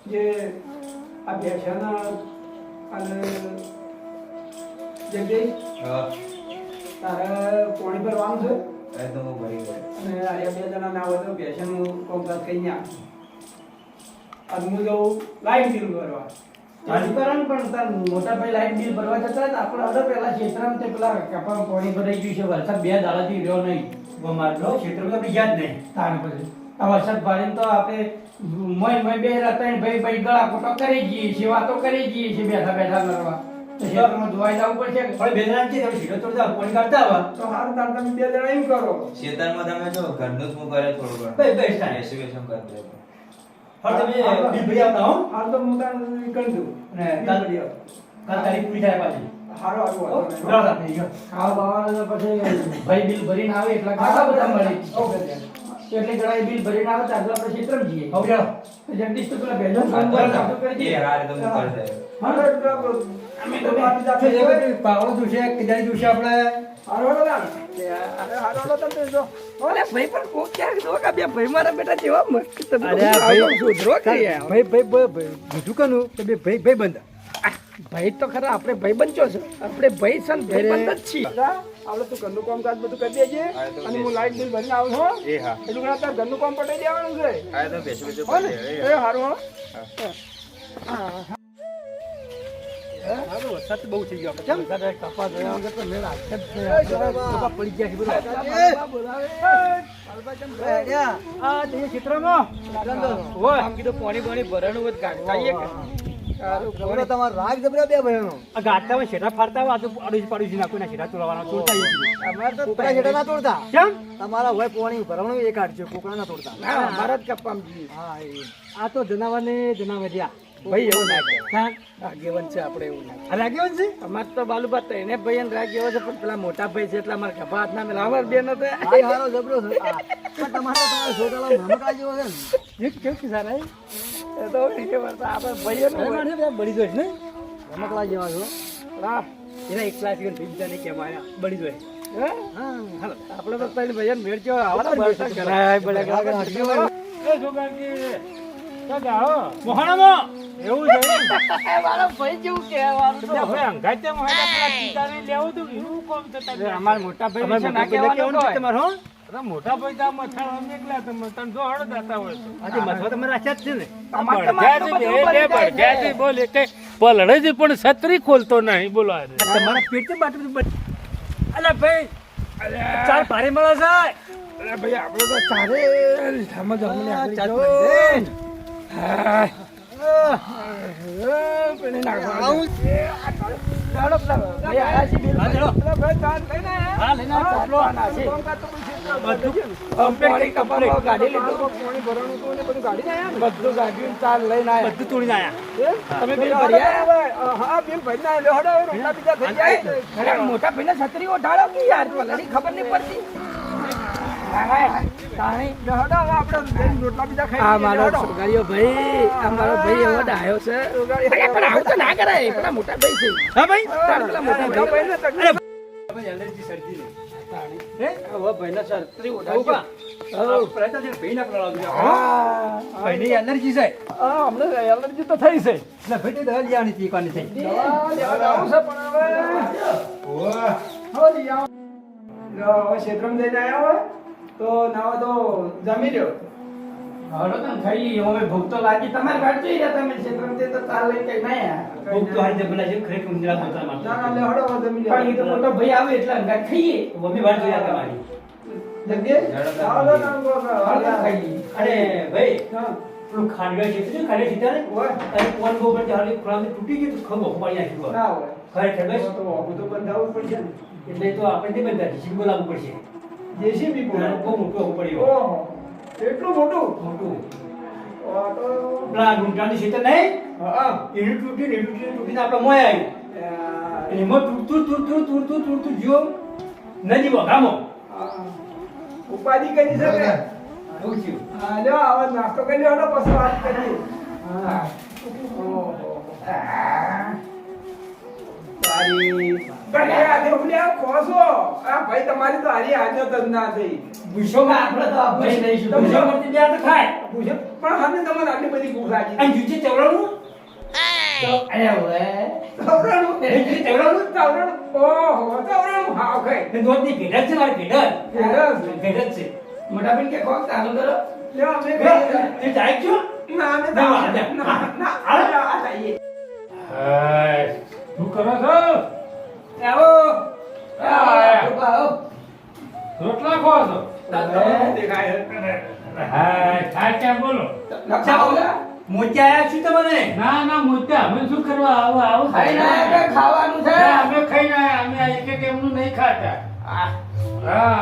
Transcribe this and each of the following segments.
જે આ બેસાના અને જગ્યાએ તારે પાણી ભરવાનું છે અને આર્યા બે જણા ના હોય તો બેસાનું કોમકાજ કઈ આપ અને હું જઉં લાઈટ બિલ ભરવા પણ તાર મોટા ભાઈ લાઈટ બિલ ભરવા જતા હતા આપણે હવે પેલા ક્ષેત્રમાં તે પેલા કપા પાણી ભરાઈ ગયું છે વરસાદ 2 દાડાથી રહ્યો નહીં મારલો ક્ષેત્રમાં તો યાદ નહીં તાણ પછી આ વરસાદ ભારે તો આપણે મોય બે રતણ ભાઈ ગળા કોટો કરી જઈએ છીએ વાતો કરી જઈએ છીએ બેઠા બેઠા કરવા તો ક્ષેત્રમાં ધોવાઈ જવું પડશે પણ બે જણા છે તમે સીધો તોડ જાવ પાણી કાઢતા આવા તો હારું તાર તમે બે જણા એમ કરો ખેતરમાં તમે જો ઘરનું જ હું કરે થોડું બેસ્ટ ઘણું એસુકેશન કરી દે હા તમે બિલ ભરી આવતા હો હાલ તો હું તાર કરી દઉં અને કાલ તારીખ પૂરી થાય પાછી હારો ખાવા બાવાનું પછી ભાઈ બિલ ભરીને આવે એટલા ખાવા બધા મળે એટલે ગળાઈ બિલ ભરીને આવે તો આગળ પછી ત્રણ જઈએ હવે જગદીશ તો પેલા બેલો ફોન કરી એ હારે તો હું કરી દે અમે તો બાપ જાતે પાવડો જોશે કદાઈ જોશે આપણે હારો તો જો ઓલે ભાઈ પણ કોક ક્યાં જો કે બે ભાઈ મારા બેટા જેવા મસ્ત તમે ભાઈ સુધરો કે ભાઈ બીજું કનું કે બે ભાઈ બંધ ભાઈ તો ખરા આપણે ભાઈ બનચો છે આપણે ભાઈ સન ભાઈ બંધ જ છીએ આપણે તું ઘરનું કામકાજ બધું કરી દેજે અને હું લાઈટ બિલ ભરીને આવું છું એ હા એટલું ઘણા તાર ઘરનું કામ પટાઈ દેવાનું છે હા તો બેસો એ હારું હો વરસાદ બહુ થઈ ગયો કેમ કપા જોયા વગર તો મેળ આખે કપા પડી ગયા છે બધા આ તે ક્ષેત્રમાં હોય આમ કીધું પાણી ભરવાનું હોય કાઢીએ કે તમારો રાગ જબરા બે ભાઈનો આ ગાટકામાં શેઠા ફરતા હોય તો પાડું નાખું શેઠા તોડવાના તોડતા અમારે તો કોકરા શેઠા ના તોડતા કેમ તમારા હોય પાણી ભરવાનું એ કાઢજો કોકરા ના તોડતા અમારા જ કપામ હા આ તો જનાવરિયા ભાઈ એવું ના કે હા આગેવન છે આપણે એવું ના અરે આગેવન છે અમાર તો બાલુબા તો એને ભાઈ ને રાગેવો છે પણ પેલા મોટા ભાઈ છે એટલે અમાર કપા હાથ ના મેલા અમાર બેન હતો હારો જબરો છે પણ તમારો છોટાલો નામકા જેવો છે ને કેમ કે સારા એ તો કે વર્તા આપણે ભાઈઓ ને બળી જોઈશ ને રમકડા જેવા છો હા એના એક ક્લાસ ગન બીજા ને કેમ આયા બળી જોઈ હા હાલો આપણે તો તઈને ભાઈઓ મેળ જો આવા બળતા કરાય બળા એ જોગાકી સગાઓ મોહણામાં એવું છે મારા ભાઈ જેવું કહેવાનું તો હવે અંગાતે મોહણા પેલા ટીકાને લેવું તો એવું કોમ થતા અમાર મોટા ભાઈ છે ના કેવાનું તમાર હો અરે મોટા ભાઈ તા મથાળો નીકળ્યા તમે તન જો હળ દાતા હોય તો આજે મથવા તમે રાખ્યા જ છે ને બળજાજી બોલે કે પલડે જ પણ છત્રી ખોલતો નહીં બોલો તમારા પેટ બાટુ અલા ભાઈ ચાર ભારે મળે છે અરે ભાઈ આપણે તો ચારે સમજ અમને ચાર મોટા ભાઈ ને છત્રી ઓઢાડો કે યાર ખબર નહીં પડતી એલર્જી છે અમને એલર્જી તો થઈ છે એટલે ભાઈ દવા લેવાની ચીકવાની થઈ ક્ષેત્રમાં જઈને આવ્યા હોય તો નાવા તો જમી લ્યો હળો તમે ખાઈ હવે ભૂખ તો લાગી તમારે કાઢજો યાર તમે ક્ષેત્રમાં તે તો ચાલ લઈ કઈ ના ભૂખ તો હારી જબલા છે ખરેખર ઊંધા હોતા ના ના લે હળો જમી લ્યો પણ એ તો મોટો ભાઈ આવે એટલે અંગા ખાઈએ મમ્મી વાત જોયા તમારી જગ્યા ચાલો ના ખાઈ અરે ભાઈ પેલું ખાંડવા છે તો ખાલી સીધા હોય અને કોણ ગોબર ચાલી ખોરાક તૂટી ગયું તો ખબો પડી નાખી ના હોય ખરેખર બસ તો બંધાવવું પડશે ને એટલે તો આપણે બધા જીસીબી બોલાવવું પડશે જેસીબી બોલાવવું બહુ મોટું પડ્યું ઓહો એટલું મોટું પેલા ગુંટાની સીટર નહીં હા એનું તૂટીને આપણે મોય આવી એમાં તૂટતું જીવો નદી વગામો ઉપાધિ કરી છે ને એવું થયું હા લ્યો આવા નાસ્તો કરી લ્યો પછી વાત કરીએ હા ઓહો ભાઈ તમારી તો હારી હાજર જ ના થઈ પૂછો આપણે તો ભાઈ લઈશું પૂછો પણ હવે તમારે આટલી બધી ભૂખ લાગી અને જુજે ચવડાનું ઓહો તવરાનું હા ઓકે દોડની ભેટ છે મારી ભેટ છે મોટા બેન કે કોક ચાલુ કરો લ્યો અમે તે જાય છો ના અમે ના આ જઈએ હાય, શું કરો છો આવો આવો રોટલા ખો છો દેખાય હાય, ખાય ક્યાં બોલો મોચા આયા છું તમને ના ના મોટા અમે શું કરવા આવો આવો ખાઈ ના કે ખાવાનું છે ના, અમે ખાઈ ના અમે આ એક એક એમનું નહીં ખાતા હા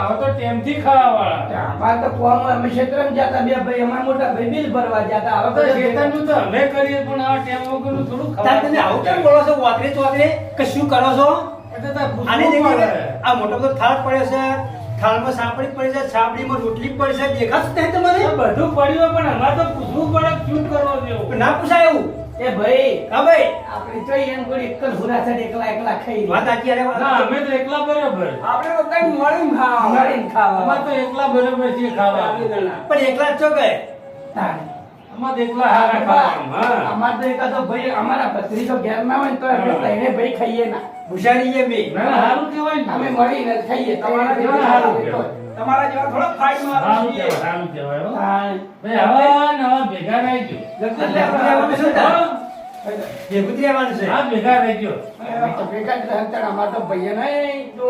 હવે તો ટેમથી ખાવા વાળા અમાર તો કોમ અમે ક્ષેત્રમાં જતા બે ભાઈ અમાર મોટા ભાઈ બિલ ભરવા જતા હવે તો હવે શેતાનનું તો અમે કરીએ પણ આ ટેમ વગરનું થોડું તાર તમે આવું કેમ બોલો છો વાતરે ચોતરે કે શું કરો છો એટલે તો પૂછવું આને દેખો પડે. આ મોટો બધો થાળ પડ્યો છે થાળમાં સાપડી પડી છે છાપડીમાં રોટલી પડી છે દેખાતું નહીં તમને તો બધું પડ્યું પણ અમારે તો પૂછવું પડે કે શું કરવો જેવું ના પૂછાય એવું એ ભાઈ હા ભાઈ આપણે જોઈએ એમ કોઈ એક જ હુરા છે એકલા એકલા ખાઈ વાત આખી અરે ના અમે તો એકલા બરાબર આપણે તો કઈ મળીને ખાવા અમારે તો એકલા બરાબર છે ખાવા પણ એકલા જ છો કે અમારે તો એકલા હારા ખાવાનું હા અમાર તો એકાદો ભાઈ અમારા ભત્રીજો ઘેર ના હોય ને તો અમે તઈને ભાઈ ખાઈએ ના ભૂષાડી એ બે ના ના હારું કહેવાય ને અમે મળીને જ ખાઈએ તમારા ના, હારું કહેવાય. તમારા જેવા થોડા ફાઈટ સારું મારો કહેવાય, સારું કહેવાય હો. હા ભાઈ હવે નવા ભેગા રહેજો ભેગું રહેવાનું છે હા ભેગા રહેજો ભેગા જ રહેતા અમાર તો ભાઈ નહીં જો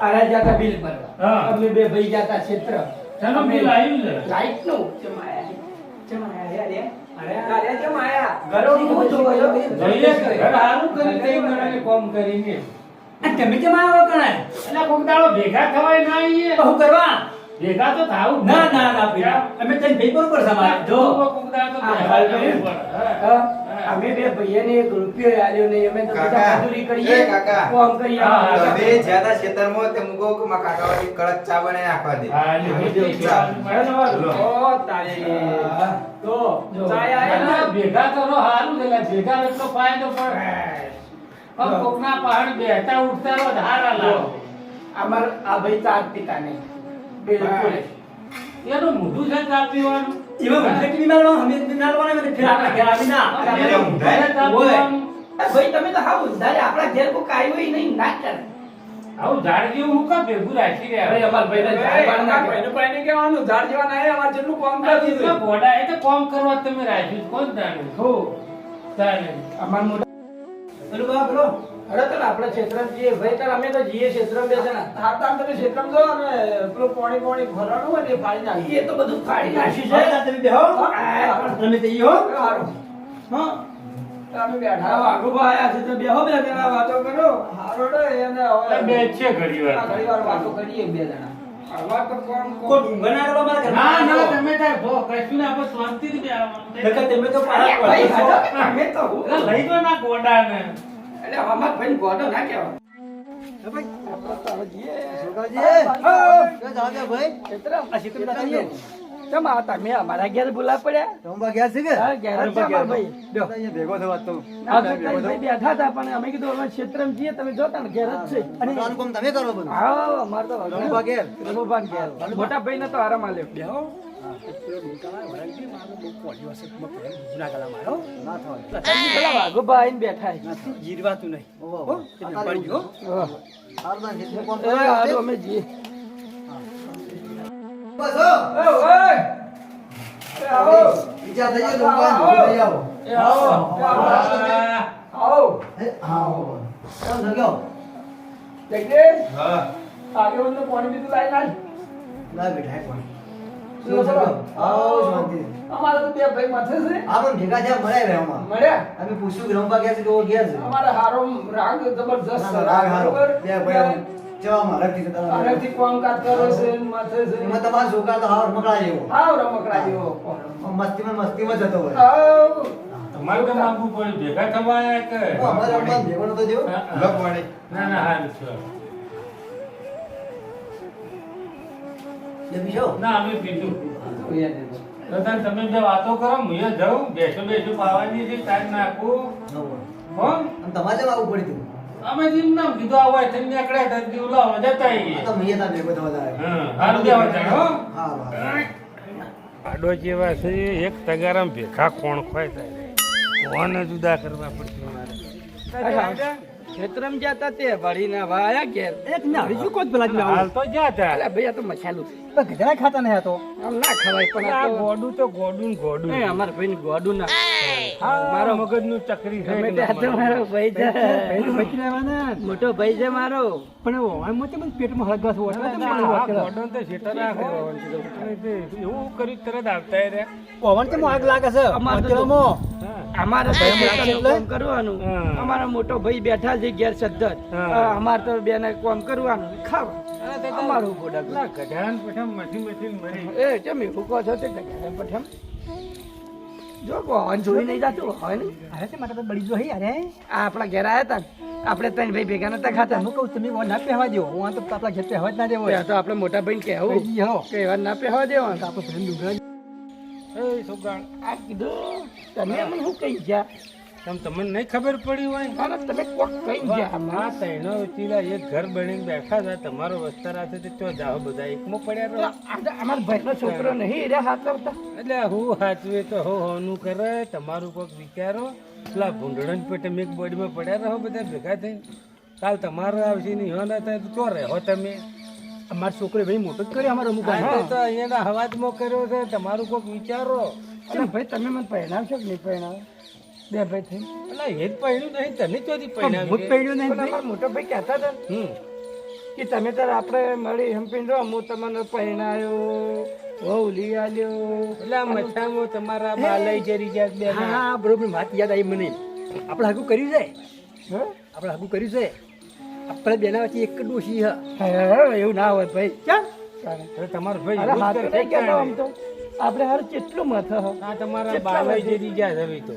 આરા જાતા બિલ ભરવા હા. અમે બે ભાઈ જાતા ક્ષેત્ર શાનું બિલ આવ્યું છે? લાઈટ નું જોઈએ કે ઘર હારું કરી તઈ ગણાને કોમ કરીને અને તમે કેમ આવો કણાય એટલે કોક દાડો ભેગા થવાય ના આઈએ બહુ કરવા ભેગા તો થાવું જ ના પડે. ના ના ભાઈ અમે તને ભાઈ બરોબર છે અમારે જો કોક દાડો તો હા, ભેગા હા, થવું પડે. હા. અમે બે ભાઈને એક રૂપિયો આલ્યો નહીં અમે તો બધા કાકા, મજૂરી કરીએ એ કાકા. કોમ કરીએ હા, હા. તમે જ્યાદા ખેતરમાં તે મુકો કે માં કાકાવાળી કડક ચા બનાવી નાખવા દે હા, એટલે ભેગી ચા. લો. જો એટલે ભેગા કરો હારું છે એટલે ભેગા એટલો ફાયદો પડે પણ કોકના પહાડ બેઠા ઉઠતા રહો તો હારા લાવો અમાર આ ભાઈ ચા જ પીતા નહીં બિલકુલ એનું મોઢું છે ચા પીવાનું એમાં મને ટીવી મારવા અમે નાલવાના મને ફેર આપણા ઘેર આવી ના એને ઊંધાય ચા ઓય. પીવાનું. ભાઈ તમે તો હાવ ઉધારે આપણા ઘેર કોઈ કાઈ હોય નહીં ના કરે આવું ઝાડ જેવું હું કાં ભેગું રાખી રહ્યા ભાઈ અમાર ભાઈને ઝાડ બાળ ના કહેવાય. એટલા ઘોડા એ તો કોમ કરવા જ તમે રાખ્યું છે. કોણ જાણે હો જાણે અમાર મોટા પેલું બા પેલો અરે તો આપણે ક્ષેત્રમાં જઈએ ભાઈ તાર અમે તો જઈએ ક્ષેત્રમાં બે જણા એ તો બધું ફાડી નાખ્યું છે હા, તમે બેહો તમે જઈએ હો હા આ વાઘુભા આયા છે તો બેહો બે જણા વાતો કરો એટલે બે છે ઘડી વાર કોઈ ડુંગર ના કરવા મારા ઘરમાં ના ના આવો. તમે તાર જો કશું ને આપણે શાંતિથી બેહવાનું. નકર તમે તો પાછા ભાઈ પડો છો. અમે તો એટલે લઈ દો ના ગોડાને એટલે અમાર ભાઈ ગોડો ના કહેવાય ક્ષેત્રમાં આ શીતળ દાદા આવીએ. કેમ આ તમે અમારા ઘેર બોલા પડ્યા હા, ઘેર જ છે અમારા ભાઈ. ના, તો ભાઈ બેઠા હતા પણ અમે કીધું અમે ક્ષેત્રમાં જઈએ તમે જોતા ને ઘેર જ છે અને તમે કરો બધું હા અમાર તો રઘુભા ઘેર. મોટા ભાઈ ને તો આરામ આલ્યો બેહો પેલા વાઘુભા આઈને બેઠા છે. જીરવાતું નહીં હો, તમે પડી હો. ઓહ. એ હારું અમે જઈએ એ આવો આવો જગદીશ આગેવાનનું પાણી બીજું લાવી નાખ. અમારે તો બે ભાઈ માથે છે મળ્યા અમે પૂછ્યું ગ્રહમાં ગયા છે કે ઓ ગયા છે અમારે હારો રાગ જબરજસ્ત છે. બરોબર? આનાથી કામકાજ કરે છે ને માથે છે એમાં તમારો છોકરા તો હાવ રમકડા જેવો હાવ રમકડા જેવો મસ્તીમાં જતો હોય હાવ. તમારે તો માંગવું પડ્યું ભેગા થવા આયા કે અમારે રમવા ભેગો નતો જેવો હા, હા. લો પાણી. ના ના હારું છે જે બીજો ના અમે પીધું તો તાન તમે જે વાતો કરો હું એ જાઉં બેસો પાવાની છે ટાઈમ નાખું હો અને તમારે જેમ આવવું પડ્યું અમે જેમ નામ કીધું આવો એટલે નીકળ્યા તા જીવ લાવો જતા આવીએ તો મેં તા ભેગો થવા જાય હા હારું દેવા જાણ હો હા ગાડો જેવા છે એક તગારામ ભેખા કોણ ખોય થાય કોને જુદા કરવા પડશે મારે ક્ષેત્રમાં જતા તે વળીને વાયા ઘેર એક ને આવી શું કોણ પેલા જ ના હાલ તો જાતા અલા ભાઈ આ તો મસાલું છે આવે ગધેડા ખાતા નહીં આ તો આમ ના ખવાય પણ આ આ તો ગોડું તો ગોડું ને ગોડું એ અમારા ભાઈ ગોડું ના મારો મગજનું ચકરી છે ગમે તે આ તો મારો ભાઈ છે પહેલું બચી રહેવાના મોટો ભાઈ છે મારો પણ ઓમ મોતે મને પેટમાં હળગાસ ઓટલા તો મને વાત કરે ગોડું તો શેટર રાખે એવું કરી તરત આવતા રે પવન કેમ આગ લાગે છે અમારે તો અંતરમાં. અમારે તો ખેતરનું કામ કરવાનું હા. અમારા મોટો ભાઈ બેઠા છે ઘેર સદ્ધર હા. અમારે તો બેને કામ કરવાનું ખાવા અમારું ગોડા ગઢાન પઠામ મથી મથી મરી એ ચમ એવું કહો છો તે ગધેડા પઠામ જો પવન જોઈ નહીં જાતું હોય ને અરે તે માટે તો બળી જો હે અરે આ આપણા ઘેર આવ્યા હતા ને, આપણે ત્રણ ભાઈ ભેગા નતા ખાતા હું કહું તમે ના પહેવા દો હું તો આપણા ઘેર પહેવા જ ના દેવો ત્યાં તો આપણે મોટા ભાઈ કહેવું કહી હો કે એવા ના પહેવા દેવાનું આપણે પ્રેમ લુગડા એ છોકરા આ કીધું તમે અમને શું કહી ગયા તમને નહીં ખબર પડી હોય મારા તમે કોક કહી ગયા આ આમાં. તૈનો ઉચીલા એક ઘર બનીને બેઠા હતા તમારો વસ્તાર હાથે તે તો જાઓ બધા એકમાં પડ્યા રહો અમારા ભાઈનો છોકરો નહીં રે હાથ લાવતા એટલે હું સાચવે તો હો હોનું કરે તમારું કોઈક વિચારો પેલા ભૂંડણ પેટે મેં બોડીમાં પડ્યા રહો બધા ભેગા થઈ કાલ તમારો આવશે નહીં હો ના થાય તો ચો રહો તમે અમારો છોકરો ભાઈ મોટો જ કર્યો અમારો અમુક આ તો અહીંયાના હવાજમાં કર્યો છે તમારું કોઈક વિચારો અને ભાઈ તમે મને પહેણાવશો કે નહીં પહેણાવો બે ભાઈ થઈ એટલે એ જ પહેર્યું નહીં તને ચોથી ભૂત પહેર્યું પડ્યો નહીં પણ અમારા મોટા ભાઈ કહેતા હતા ને હમ કે તમે તાર આપણે મળી હંપીને રહો હું તમને પહેણાયો વહુ લઈ આલ્યો એટલે આ મથામાં તમારા બાલય જરી જાય બે હા હા બરોબર વાત યાદ આવી મને આપણે હાગું કર્યું છે હે? આપણે હાગું કર્યું છે આપણે બેના વચ્ચે એક જ ડોશી હ હે, એવું ના હોય ભાઈ ચાલ અરે તમારો ભાઈ અરે એવું જ હાથ કરે નહીં કહેતો આમ ને. તો આપણે હાર કેટલું મથ હ. આ તમારા કેટલા બાલય વાગે? જરી જાય હવે તો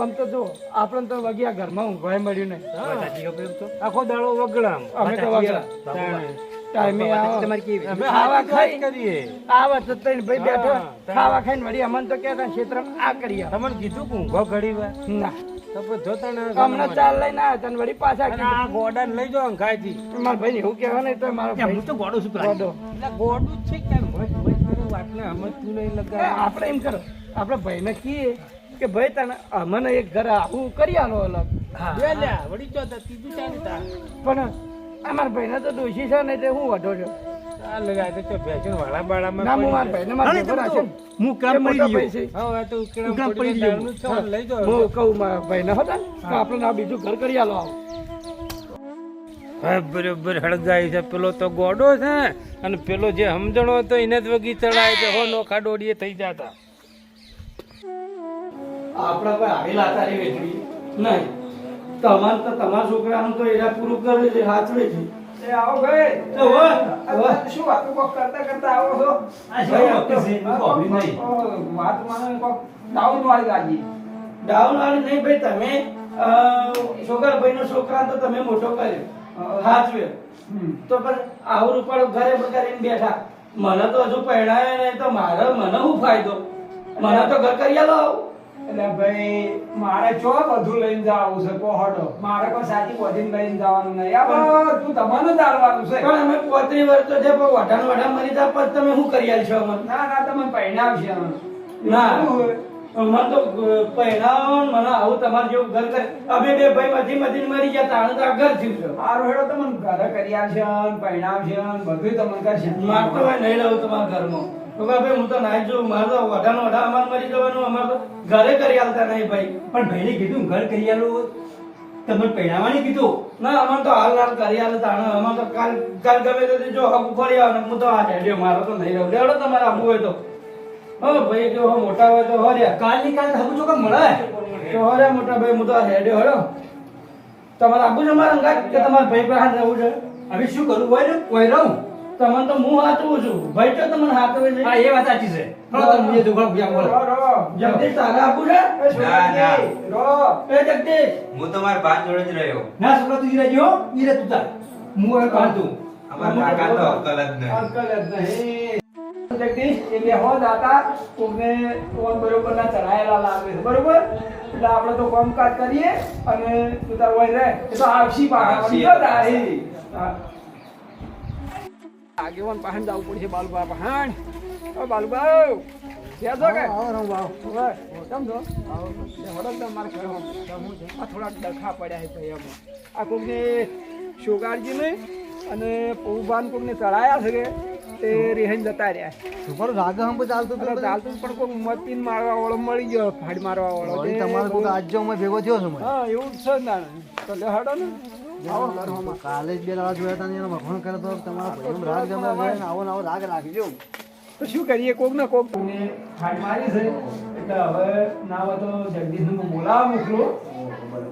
આમ તો જો આપણને તો વગી આ ઘરમાં ઊંઘવાય મળ્યું નહીં સાચી ખબર તો આખો દાડો વગડામ અમે તો વગડા તાણે. ટાઈમે આવો તમારી કેવી અમે ખાવા ખાવા ખાઈ ખાઈ. કરીએ આવા તો ત્રણ ભાઈ બેઠો હા, ખાવા ખાઈને વળી અમને તો કહેતા ક્ષેત્રમાં આ કરી આવો. તમને કીધું કે ઊંઘો ઘડી વાર ના તો પછી જો તને હમણાં ચાલ લઈને આવ્યા તને વળી પાછા અને આ ગોડાને લઈ જાઓ અંખાઈથી. મારા ભાઈ એવું કહેવા નહીં તો મારો હું ભાઈ તો ગોડો છું પેલા ગોડો. એટલે ગોડું જ છે કે મત મત કરે વાતને સમજતું નહીં એ લગાવે. આપણે એમ કરો આપણે ભાઈને કહીએ કે ભાઈ તને અમને એક ઘર આવું કરી આલો અલગ બે લ્યા, વળી જો તો ત્રીજું ચાલતા. પણ અમારા ભાઈને તો દોષી છે ને તે હું વઢો છું આ લગાય તો ચો ભેંસોને વાળા બાળામાં ના હું પડી મારા ભાઈને મારા ભેગો રાખે ને. હું એ કામ મોટો પડી ભાઈ ગયો છે. હા, આ તો ઉકેડા ઉકેડા પડી પડી ગયા, ગયું. દાળનું જ છે, લઈ જાઓ. હું કહું મારા ભાઈને હતા ને તો આપણે આ બીજું ઘર કરી આલો આવો. હા, બરોબર હળગાઈ છે. પેલો તો ગોડો છે અને પેલો જે સમજણો હતો એને જ વગી ચડાય છે. હો નોખા દોડીએ થઈ જતા. આપણા કોઈ આવેલા હતા રે વેઠવી નહીં તમારે તો તમારા છોકરાનું તો એરા પૂરું કરે છે હાચવે છે એ આવો ભાઈ શું વાતો કોક કરતા કરતા આવો છો શું વાતો છે? હું સાંભળી નહીં. વાત મને કોક ડાઉન વાળી લાગી ડાઉન વાળી નહીં ભાઈ તમે છોકરા ભાઈ નો છોકરા તો તમે મોટો કર્યો હાચવે તો પણ આવું રૂપાળું ઘરે બગાડીને બેઠા મને તો હજુ પહેણાય નહીં તો મારે મને શું ફાયદો મને તો ઘર કરી આલો આવું એટલે ભાઈ મારે ચો બધું લઈને જવાનું છે કોહડો મારે કોઈ સાચી બોધીને લઈને જવાનું નહીં આ બધું તમારે જ આલવાનું છે પણ અમે 35 વર્ષ તો છે પણ વઢાણ વઢાણ મરી જાય પછી તમે શું કરી આલશો અમને ના ના તમે પહેણાવશે ના મને તો પહેણાવો ને મને આવું તમારે જેવું ઘર કરે અમે બે ભાઈ મધી મરી ગયા તાણે તો આ ઘર થયું છે મારું હેડો તમને ઘરે કરી આવશે પહેણાવશે બધું તમને કરશે મારે તો ભાઈ નહીં રહું તમારા ઘરમાં તો ભાઈ હું તો નાઈ જોઉં મારે તો વઢાણ વઢા અમારે મરી જવાનું અમારે તો ઘરે કરી આલતા નહીં ભાઈ પણ ભાઈને કીધું ઘર કરી આલું તમને પહેરાવાની કીધું ના અમારે તો હાલ કરી આલે તાણે અમારે તો કાલ ગમે તે જો હકુ ફરી આવે ને હું તો આ હેડ્યો મારો તો નહીં રહું લેવડો તમારે આવું હોય તો હો ભાઈ જો મોટા હોય તો હર્યા કાલની કાલ હબુ ચોકા મળે તો હર્યા મોટા ભાઈ હું તો આ હેડ્યો હળો તમારે આબુ છે મારા અંગાત કે તમારા ભાઈ પાસે રહેવું છે હવે શું કરું હોય ને કોઈ રહું તમને તો હું હાચવું છું ભાઈ તો તમને હાચવે છે હા એ વાત સાચી છે હા તમે દુગડા ભૂયા બોલો રો જગદીશ તારે આપવું છે ના, ના. રો એ જગદીશ હું તો મારા ભાઈ જોડે જ રહ્યો. ના છોકરા તું ઈરે જો ઈરે તું તાર હું હવે કાઢું અમારા કાકા તો અક્કલ જ નહીં. અંકલ જ નહીં જગદીશ એટલે હો દાતા કોને કોણ બરોબર ના ચડાયેલા લાગે છે બરોબર એટલે આપણે તો કામકાજ કરીએ અને તું તાર હોય રે એ તો આવશી પાછા આવશી. સમજો તારી હા. આગેવાન પાસે જવું પડશે બાલુબા પાસે ઓ બાલુબા કહેજો કે હવે સમજો વડોદરા મારે કહેવા આ થોડાક ડખા પડ્યા છે ભાઈ એમાં આ કોકને શુગારજીને અને પૌભાન કોકને ચડાયા છે કે તે રેહન જતા રહ્યા સુપર રાગ હમ ચાલતું એટલે ચાલતું પણ કોક મતીન મારવા વાળો મળી ગયો ફાડ મારવા વાળો તે તમારે કોઈ આજ હું ભેગો થયો છું હા એવું જ છે ને તો લે હડો ને આવો કાલે જ બે દાડા જોયા હતા ને એનો વખાણ કરે તો તમારા ભાઈનો રાગ જમા હોય ને આવો ને આવો રાગ રાખજો તો શું કરીએ કોક ને કોક ને ફાડ મારી છે એટલે હવે ના હોય તો જગદીશ ને બોલાવા મોકલો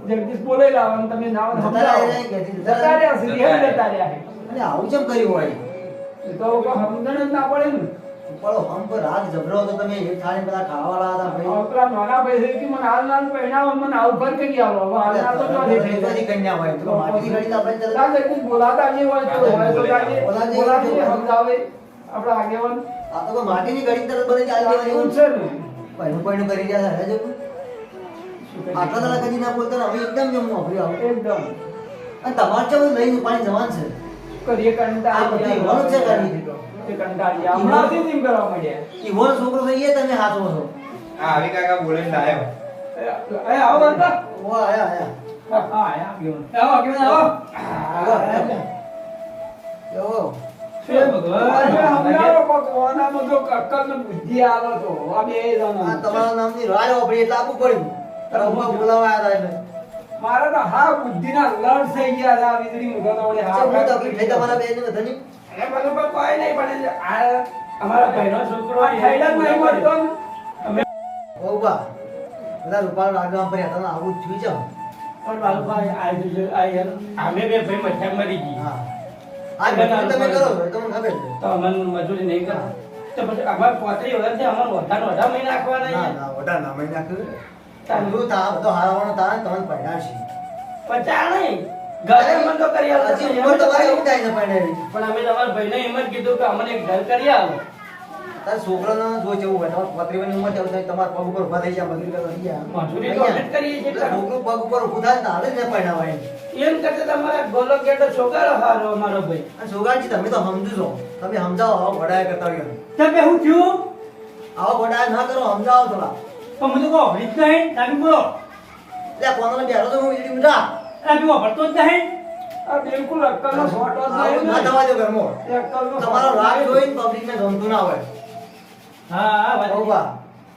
જગદીશ બોલાવી લાવવાનું તમે ના હોય તો સમજાવો. જતા રહ્યા છે રેહન જતા રહ્યા છે અને આવું કેમ કર્યું હોય એ તો સમજણ જ ના પડે ને પણ હમ પર રાગ જબરો તો તમે એક થાળી બધા ખાવાવાળા હતા ભાઈ હવે પેલા નાના ભાઈ છે કે મને હાલ નાનું પહેણાવો મને આવું ઘર કરી આવો હવે હાલ ના તો જો થઈ જાય કન્યા હોય તો માટી ઘડી આપણે ચાલે ના જગદીશ બોલાતા નહીં હોય તો હોય તો જાજે બોલાવી સમજાવે આપણા આગેવાન આ તો કોઈ માટીની ઘડી તરત બની ચાલી એવું દેવાની છે ને પૈણું કરી ગયા છે જો આટલા દાડા કદી ના બોલતા ને હવે એકદમ જમવું આપણે આવું એકદમ અને તમારે ચાલો લઈને પાણી જવાન છે કરીએ આ બધી હોવાનું છે કરી તે કંટાળી હમણાંથી જ એમ કરવા માંડ્યા ઈવોનો છોકરો થઈએ તમે હાથો છો આ આવી કાકા બોલીને લાયો એ આવો બરકા ઓ આયા આયા હા આયા આગેવાન આવો એવો છે ભગવાન સમજાવો કોક ઓનામાં જો અક્કલ ને બુદ્ધિ આવે તો આ બે આ જણા તમારા નામની રાય ઓપરી એટલે આપવું પડ્યું તારા ઉમા બોલાવા આવ્યા હતા એટલે મારા તો હા બુદ્ધિના લડ થઈ ગયા હતા વીજળી મુગો તો વળી હા હું તકલીફ થઈ તમારા બેન ને બધાની અરે બધું પણ કોઈ નહીં પણ આ અમારા ભાઈનો છોકરો થઈલા જ નહીં મળતો ને. અમે ઓ બા બધા રૂપાળ રાગવા પર હતા ને આવું જ થયું પણ બાલુભાઈ આ જો આ યાર અમે બે ભાઈ મઠ્ઠા મરી છે ગઈ હા આ બધું તમે કરો છો તમને ખબર છે તો અમને મજૂરી નહીં કરો તો પછી અમારે 35 વર્ષથી અમને વધારે મહિના નાખવાના ના છે ના વડા ના મહિના નાખ્યું તારું તા બધો હારવાનો તા તમને પડ્યા છે 50 નહીં ઘરે મને તો કરી આલો હજી ઉંમર તમારી એવું થાય ને પડ્યા પણ અમે તમારા ભાઈને એમ જ કીધું કે અમને એક ઘર કરી આલો તાર છોકરાનો જો જેવું હોય તમારે 35 ની ઉંમર તેવું થાય તમારા પગ ઉપર ઉભા થઈ જાય મજૂરી કરવા થઈ જાય મજૂરી તો અમે જ કરીએ છીએ એટલે છોકરું પગ ઉપર ઊભું થાય ને તારે જ ને પડ્યા એમ કરતા તમારા ગોલો ગેટો છોકરો હારો અમારો ભાઈ અને છોકરાજી તમે તો સમજો છો તમે સમજાવો આવો ઘોડાએ કરતા રહ્યો તમે શું થયું આવો ઘોડાએ ના કરો સમજાવો થોડા પણ મને કહો રીત નહીં તમે બોલો એટલે કોનો બેઠો તો હું વીજળી ઊંડા એટલે બી વાપરતો જ નહીં આ બિલકુલ અક્કલનો ફોટો જ આવું ના નહીં થવા દો ઘરમાં એ અક્કલનો તમારો ફોટો રાગ જ જોઈને પબ્લિકને ગમતું ના હોય હા વાત બહુબા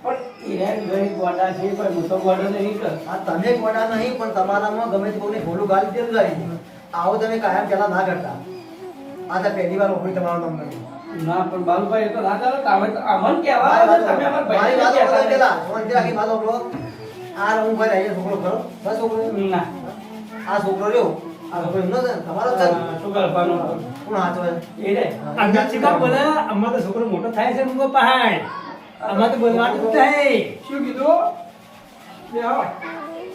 પણ ઈરાન ગરીબ ગોડા છે પણ હું તો ગોડો નહીં કર આ તમે ગોડા નહીં પણ તમારામાં ગમે તે કોઈને ભોલું ગાલી દેવું લાગી આવો તમે કાયમ પેલા ના કરતા આ તો પહેલી વાર ઓળખી તમારું નામ નથી ના પણ બાલુભાઈ એ તો ના કરો તમે તો અમન કહેવા આવે છે, તમે અમારા મારી ભાઈને વાત ઓળખો કહેતા પેલા શાંતિ રાખી વાત ઓળખો આ હું ઘરે આવીએ છોકરો ખરો બસ છોકરો નહીં. ના આ છોકરો રહ્યો આ છોકરો એમનો છે ને? તમારો જ છે ને? શું કરવાનો કોણ હાચો છે? એ રે અમે ચીકા બોલે અમાર તો છોકરો મોટો થાય છે મુકો પહાડ અમાર તો બોલવાનું જ થાય શું કીધું લે આવો.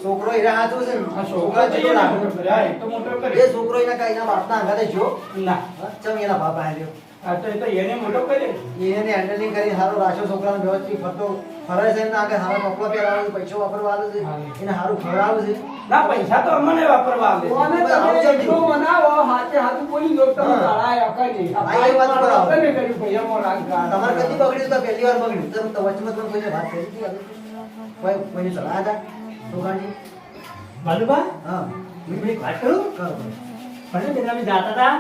છોકરો એના હાચો છે ને? આ છોકરો છોકરા જેટલો જઈએ ને લાગે. મોટો કર્યો. હા, એ તો મોટો એ કર્યો. છોકરો એના કાંઈ એના બાપના અંગાતે જો ના ચમ એના બાપ આવ્યો આ તો એ તો એને મોટો કર્યો. એને હેન્ડલિંગ કરી સારો રાખ્યો છોકરાને વ્યવસ્થિત ફરતો ફરે છે ને આગળ સારા કપડા પહેરાવે છે પૈસો વાપરવા આવે છે એને સારું ખવડાવે છે ના પૈસા તો અમને વાપરવા આવે કોને તમે એટલું બનાવો હાથે હાથ બોલી દો તમે હા. તાળાએ અકાઈ હા, એ વાત બરાબર. તમે કર્યું ભૈયા મોં રાગ તમારે કદી બગડ્યું તો પહેલી વાર બગડ્યું તો વચમાં તમે કોઈને વાત કરી હતી આગળ? કોઈને ચલાયા હતા છોકરાની બાલુબા હા હું એક વાત કરું કરો પણ પેલા અમે જાતા હતા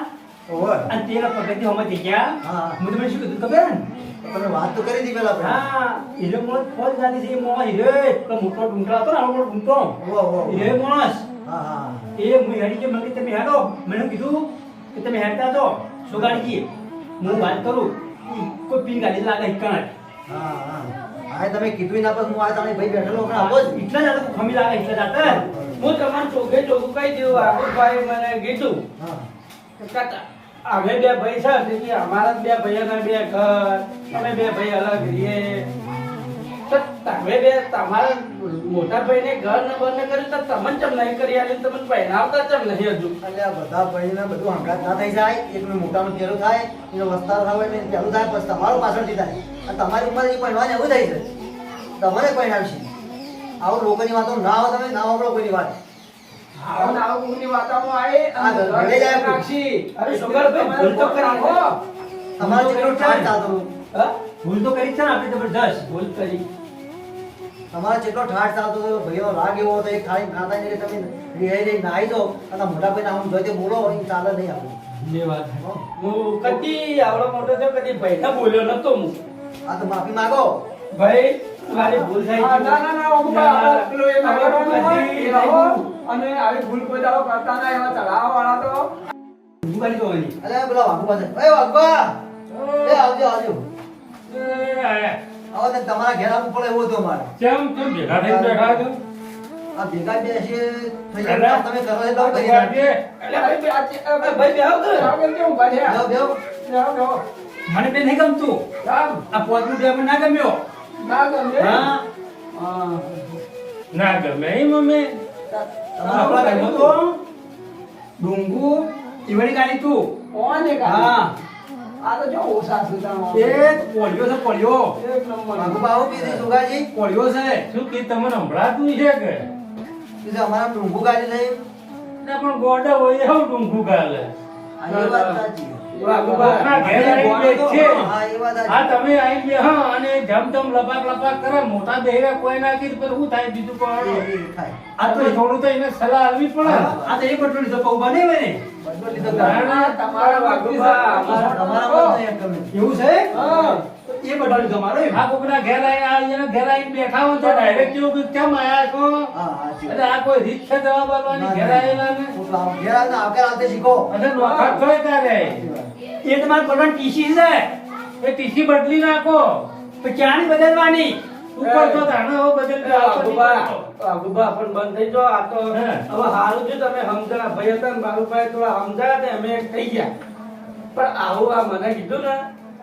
ઓવર અને તેના પગથી અમે થઈ ગયા હા. હું તમને શું કીધું ખબર તમે વાત તો કરી હતી પેલા આપણે. હા હીરો મોણસ ફોજ ગાડી છે મોણસ હીરો પેલો મોટો ડુંગરા હતો ને આવો મોટો ડુંગરો ઓહો, ઓહો. હીરો મોણસ હા હા એ હું હેડી કે મને કે તમે હેડો મને કીધું કે તમે હેડતા તો શું ગાડી કી હું વાત કરું ઈ કોઈ પીન ગાડી લાગે હિકાણ હા હા હા તમે કીધું ના પછી હું આ તાણી ભાઈ બેઠેલો હમણાં આવો જ એટલા જ હતા ખમી લાગે એટલા જ હતા હું તમારે ચોખે ચોખ્ખું કહી દઉં આબુભાઈ મને કીધું હા કે કાકા અમે બે ભાઈ છે તેથી અમારા બે ભાઈઓના બે ઘર અમે બે ભાઈ અલગ રહીએ તો તમે બે તમારા મોટા ભાઈને ઘર ને બંને કર્યું તો તમને ચમ નહીં કરી આલી તમને પહેરાવતા ચમ નહીં હજુ એટલે આ બધા ભાઈને બધું હંગાત ના થઈ જાય એકનું મોટાનું પેલું થાય એનો વસ્તાર થાય ને પેલું થાય પછી તમારું પાછળથી થાય અને તમારી ઉંમર એ પહેરવાની એવું થઈ છે તમારે પહેરાવશે આવું લોકોની વાતો ના આવો તમે ના વાપરો કોઈની વાત આવું ને આવું કોઈની વાતામાં આવે આ અને ઘરે જાય નાખશી. અરે સુગરભાઈ ભૂલ તો કરી હો તમારે જેટલું ઠાઠ ચાલતું હા? ભૂલ તો કરી જ છે ને આપણે જબરજસ્ત. ભૂલ કરી. તમારે જેટલો ઠાઠ ચાલતો હતો ભાઈનો રાગ એવો હતો એ ખાલી ખાતા નહીં એટલે તમે રિહાઈ રહી નાહી દો અને મોટા ભાઈને આમ જોઈ બોલો એ ચાલે નહીં આપણું. એ વાત. હું કદી આવડો મોટો થયો કદી ભાઈને બોલ્યો નતો હું. આ તો માફી માંગો. ભાઈ મારી ભૂલ થઈ હા, ગઈ. ના ના ના ઓમ બા પેલો એ નગરનો હોય, એ રહો. અને આવી ભૂલ કોઈ દાડો કરતા ના એવા ચડાવવા વાળા તો ઊભું કરી દેવાની. અલે પેલા વાઘુ પાસે એ વાઘબા એ આવજો આવજો એ આયા. આવો ને તમારા ઘેર આવવું પડે એવું હતું અમારે. કેમ કેમ ભેગા થઈને બેઠા છો? આ ભેગા બેસી થઈ અરે. જાય તમે કરો એટલે હું કરી આજે એટલે ભાઈ બે આજે ભાઈ બેહો કે? રાવણ કેવું ઉભા છે? બેહો, બેહો. બેહો, બેહો. મને બે નહીં ગમતું. રામ, આ પોતનું બે મને ના ગમ્યો. ના ગમે? હા. હા. ના ગમે એ મમ્મી. આપણા ઘરનો તો ડુંગુ ઈવડી ગાડી તું. કોને કાઢી? હા. આ તો જો ઓછા સુધારણો. એ કોળિયો છે કોળિયો. એક નંબર. વાઘુબા આવો પીધી સુગાજી કોળિયો છે. શું કે તમને સંભળાતું છે કે કીધું અમારા ડુંગુ ગાડી લઈ ના પણ ગોડો હોય એવું ડુંગું ગાલે. આ એ વાત સાચી. વાઘુબા. ના ઘેર આવીને બેઠશે. હા એ વાત આ સાચી. તમે આવીને બેહો અને જમ લપાક લપાક કરે મોટા બેહરા કોઈ નાખી પર શું થાય બીજું કોઈ એ થાય. આ તો થોડું તો એને સલાહ આપવી પડે ને. આ તો એક બટોલી ધક્કો ઊભા નહીં હોય ને. બધો લીધો ગાડી. ના, તમારા વાઘુબા, વાઘુબા, તમારા મત નહીં ગમે. એવું છે? હા. તો એ બટોલી તમારો એમ. આ કોકના ઘેર આવીને ઘેર આવીને બેઠા હોય તો ડાયરેક્ટ કેવું કે કેમ આયા છો હા સાચી વાત. એટલે આ કોઈ રીત છે જવાબ આપવાની ઘેર આવેલા ને હું તો આવું. ઘેર આવીને આવકાર આવતે શીખો. અને નોખા જોઈ તારે એ તમારે બટન ટીસી છે. એ ટીસી બદલી નાખો તો ક્યાંની બદલવાની? ઉપર તો તાણે હવે બદલ વાઘુબા પણ બંધ થઈ જાઓ. આ તો હે. હવે હારું છે તમે સમજણા ભાઈ હતા ને બાબુભાઈ થોડા સમજાયા ને અમે થઈ ગયા. પણ આવું આ મને કીધું ને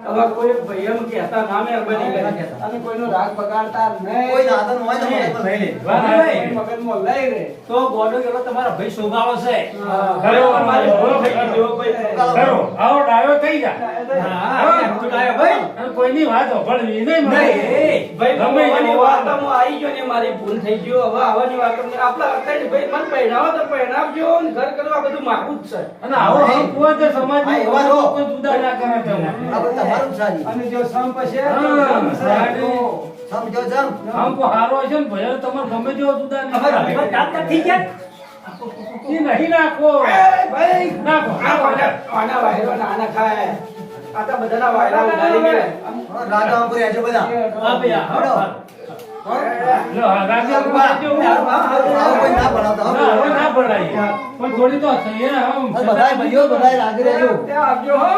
હવે કોઈ ભાઈ એમ કહેતા ના મેં બની ના ગયા. કહેતા. અને કોઈનો રાગ બગાડતા નહીં. કોઈ નાદન હોય ને મગજમાં લઈ લે. કોઈ મગજમાં લઈ રે. તો ગોડો ગેલો તમારો ભાઈ સોગાળો છે. હા. ખરેખર મારી ભૂલ થઈ ગઈ જો ભાઈ. કરો આવો ડાયો થઈ જા હા, એમ તો ડાયો ભાઈ. અને કોઈની વાત સાંભળવી નહીં મને. નહીં. ભાઈ ગમે ભગવાનની એવો વાતમાં હું આવી ગયો ને મારી ભૂલ થઈ ગયો. હવે આવવાની વાત અમને આપણા હતા ને ભાઈ મને પહેરાવો તો પહેરાવજો ને ઘર કરવા બધું માગું જ છે. અને આવો હક હોય તો સમાજની હા, એવા રહો. કોઈ જુદા ના કરે તમે આ બધું તમારું જ સારી. અને જો સંપ છે તો હા, સંપ છે. સારી. સમજો જમ. આમ કોઈ હારો છે ને ભલે તમારે ગમે તેવો જુદા નહીં અમારા કરે. ભાઈમાં દાંત કાઢી ગયા. એ નહીં નાખો એ ભાઈ નાખો આના વાયરો ને આના ખાય. આ તો બધાના વાયરા ઉડાડી ગયા. હા, રાજા આમ કરી આજો બધા. હા ભાઈ, હા, હટો. હા. લો, હા, રાજા આવું કોઈ ના ભણાવતા, હો. ના, હવે ના પડાય. પણ થોડી તો હશે, આમ બધાય ભાઈઓ બધાય લાગી રહેજો. ત્યાં આવજો હો.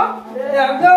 ત્યાં આવજો.